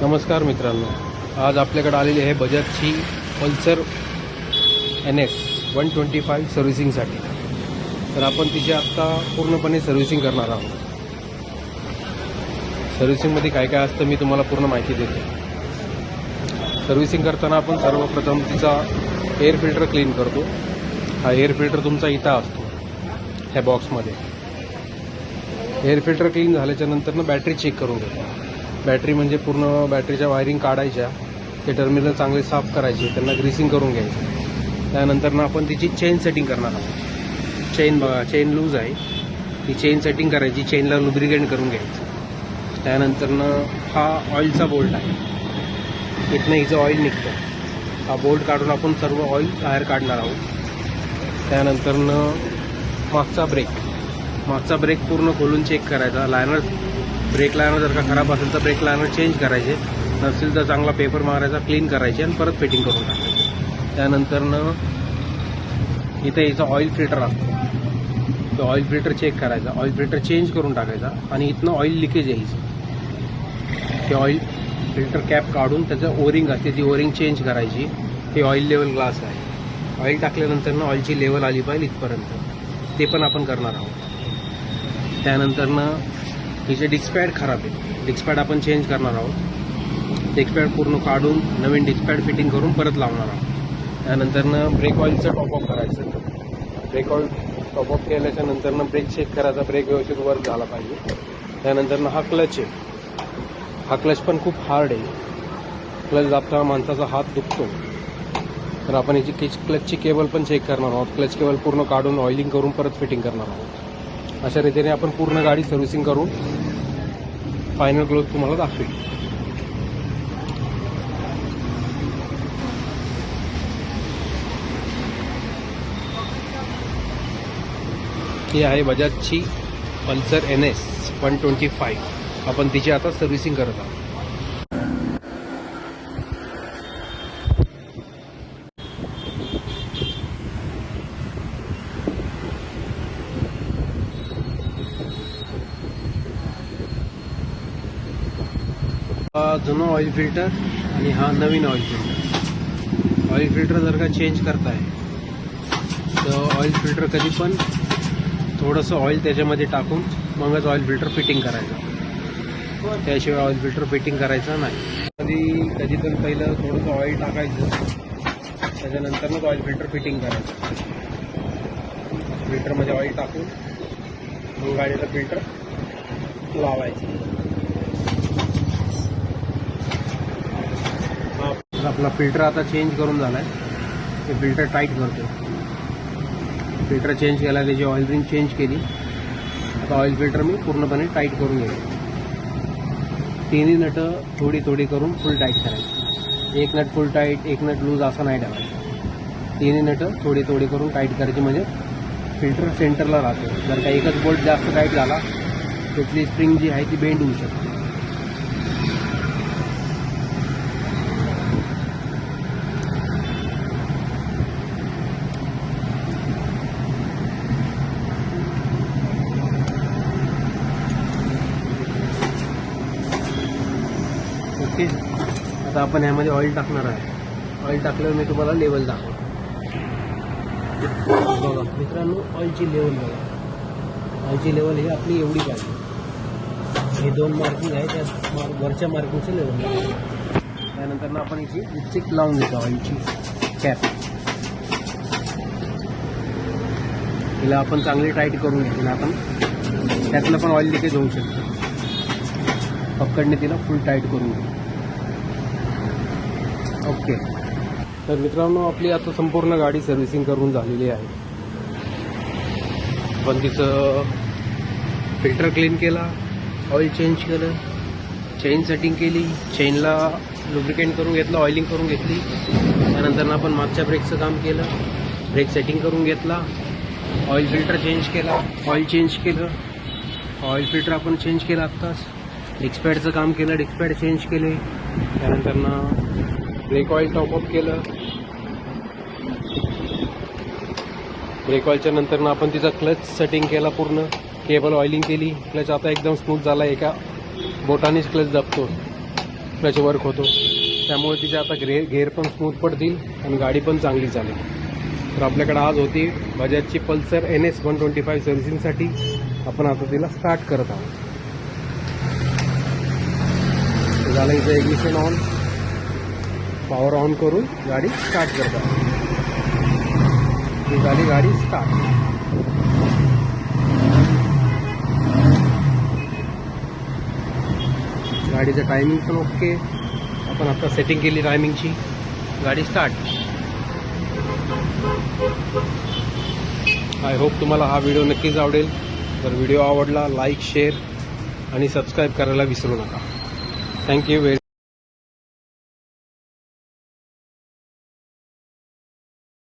नमस्कार मित्रांनो, आज आपल्याकडे आलेली आहे बजाजची पल्सर NS 125 सर्व्हिसिंगसाठी. तर आपण तिची आत्ता पूर्णपणे सर्व्हिसिंग करणार आहोत. सर्व्हिसिंगमध्ये काय काय असतं मी तुम्हाला पूर्ण माहिती देतो. सर्व्हिसिंग करताना आपण सर्वप्रथम तिचा एअर फिल्टर क्लीन करतो. हा एअर फिल्टर तुमचा इथं असतो ह्या बॉक्समध्ये. एअर फिल्टर क्लीन झाल्याच्या नंतर बॅटरी चेक करून घेतो. बॅटरी म्हणजे पूर्ण बॅटरीच्या वायरिंग काढायच्या, ते टर्मिनल चांगले साफ करायचे, त्यांना ग्रीसिंग करून घ्यायचं. त्यानंतर आपण तिची चेन सेटिंग करणार आहोत. चेन बघा, चेन लूज आहे, ती चेन सेटिंग करायची, चेनला लुब्रिकेट करून घ्यायचं. त्यानंतर हा ऑइलचा बोल्ट आहे, इथनं हिचं ऑइल निघतं. हा बोल्ट काढून आपण सर्व ऑइल बाहेर काढणार आहोत. त्यानंतर मागचा ब्रेक पूर्ण खोलून चेक करायचा. ब्रेक लायनर जर का खराब असेल तर ब्रेक लायनर चेंज करायचे, नसेल तर चांगला पेपर मारायचा, क्लीन करायचे आणि परत फिटिंग करून टाकायचे. त्यानंतर इथे हिचा ऑइल फिल्टर असतो, तो ऑइल फिल्टर चेक करायचा, ऑइल फिल्टर चेंज करून टाकायचा आणि इथनं ऑइल लिकेज यायचं. ते ऑइल फिल्टर कॅप काढून त्याचं ओरिंग असते, ती ओरिंग चेंज करायची. हे ऑइल लेवल ग्लास आहे. ऑइल टाकल्यानंतर ऑइलची लेवल आली पाहिजे इथपर्यंत, ते पण आपण करणार आहोत. त्यानंतर हिचे डिस्क खराब आहे, डिस्क आपण चेंज करणार आहोत. डिस्क पूर्ण काढून नवीन डिस्क फिटिंग करून परत लावणार आहोत. त्यानंतर ब्रेक ऑइलचं टॉपअप करायचं. ब्रेक ऑइल टॉपअप केल्याच्या नंतर ब्रेक चेक करायचा, ब्रेक व्यवस्थित वर्क झाला पाहिजे. त्यानंतर हा क्लच आहे. हा क्लच पण खूप हार्ड आहे. क्लच दाबताना माणसाचा हात दुखतो. तर आपण याची क्लचची केबल पण चेक करणार आहोत. क्लच केबल पूर्ण काढून ऑइलिंग करून परत फिटिंग करणार आहोत. अशा रीतीने आपण पूर्ण गाडी सर्व्हिसिंग करून फायनल क्लोज तुम्हाला दाखवेल. ही आहे बजाजची पल्सर NS 125. आपण तिची आता सर्व्हिसिंग करत आहोत. हा जुनं ऑइल फिल्टर आणि हा नवीन ऑइल फिल्टर. ऑइल फिल्टर जर का चेंज करताय तर ऑइल फिल्टर कधी पण थोडंसं ऑइल त्याच्यामध्ये टाकून मगच ऑइल फिल्टर फिटिंग करायचं, त्याशिवाय ऑइल फिल्टर फिटिंग करायचं नाही. कधी तर पहिलं थोडंसं ऑइल टाकायचं, त्याच्यानंतरच ऑइल फिल्टर फिटिंग करायचं. फिल्टरमध्ये ऑइल टाकून मग गाडीला फिल्टर लावायचं. आपला फिल्टर आता चेंज करून झाला आहे, ते फिल्टर टाईट करतो. फिल्टर चेंज केला, त्याची ऑइल रिंग चेंज केली. आता ऑइल फिल्टर मी पूर्णपणे टाईट करून घेतो. तिन्ही नटं थोडी थोडी करून फुल टाईट करायची. एक नट फुल टाईट, एक नट लूज असं नाही ठेवायचं. तिन्ही नटं थोडी थोडी करून टाईट करायची, म्हणजे फिल्टर सेंटरला राहतो. जर का एकच बोल्ट जास्त टाईट झाला त्यातली स्प्रिंग जी आहे ती बेंड होऊ शकते. ओके, आता आपण ह्यामध्ये ऑइल टाकणार आहे. ऑइल टाकल्यावर मी तुम्हाला लेवल दाखवतो. बघा मित्रांनो, ऑइलची लेवल बघा. ऑइलची लेवल ही आपली एवढी पाहिजे. हे 2 मार्किंग आहे, त्या वरच्या मार्किंगचं लेवल लागेल. त्यानंतर आपण याची लिपस्टिक लावून देतो, ऑइलची कॅप. तिला आपण चांगली टाईट करून घेतली. आपण त्यातलं पण ऑइल लिकेज होऊ शकतं. पकडणे तिला फुल टाईट करून घेऊ. ओके, तर मित्रांनो आपली आता संपूर्ण गाडी सर्व्हिसिंग करून झालेली आहे. पण तिचं फिल्टर क्लीन केला, ऑइल चेंज केलं, चेन सेटिंग केली, चेनला लुब्रिकेंट करून घेतलं, ऑइलिंग करून घेतली. त्यानंतर आपण मागच्या ब्रेकचं काम केलं, ब्रेक सेटिंग करून घेतला, ऑइल फिल्टर चेंज केला, ऑइल चेंज केलं, ऑइल फिल्टर आपण चेंज केलं आत्ताच. डिस्क काम केलं, डिस्क चेंज केले. त्यानंतर ब्रेक ऑइल टॉपअप केलं. ब्रेक ऑइलच्या नंतर आपण तिचा क्लच सेटिंग केला, पूर्ण केबल ऑइलिंग केली. क्लच आता एकदम स्मूथ झाला, एका बोटानेच क्लच दाबतो. क्लच वर्क होतो, त्यामुळे तिचे आता गेअर पण स्मूथ पडतील आणि गाडी पण चांगली चालेल. तर आपल्याकडे आज होती बजाजची पल्सर NS 125 सर्व्हिसिंगसाठी. आपण आता तिला स्टार्ट करत आहोत. झालं इथं इग्निशन ऑन, पॉवर ऑन करून गाडी स्टार्ट करत आहोत. ही झाली गाडी स्टार्ट. गाडीचं टायमिंग पण ओके. आपण आता सेटिंग केली टायमिंगची. गाडी स्टार्ट. आय होप तुम्हाला हा व्हिडिओ नक्कीच आवडेल. तर व्हिडिओ आवडला लाईक, शेअर आणि सबस्क्राईब करायला विसरू नका. Thank you very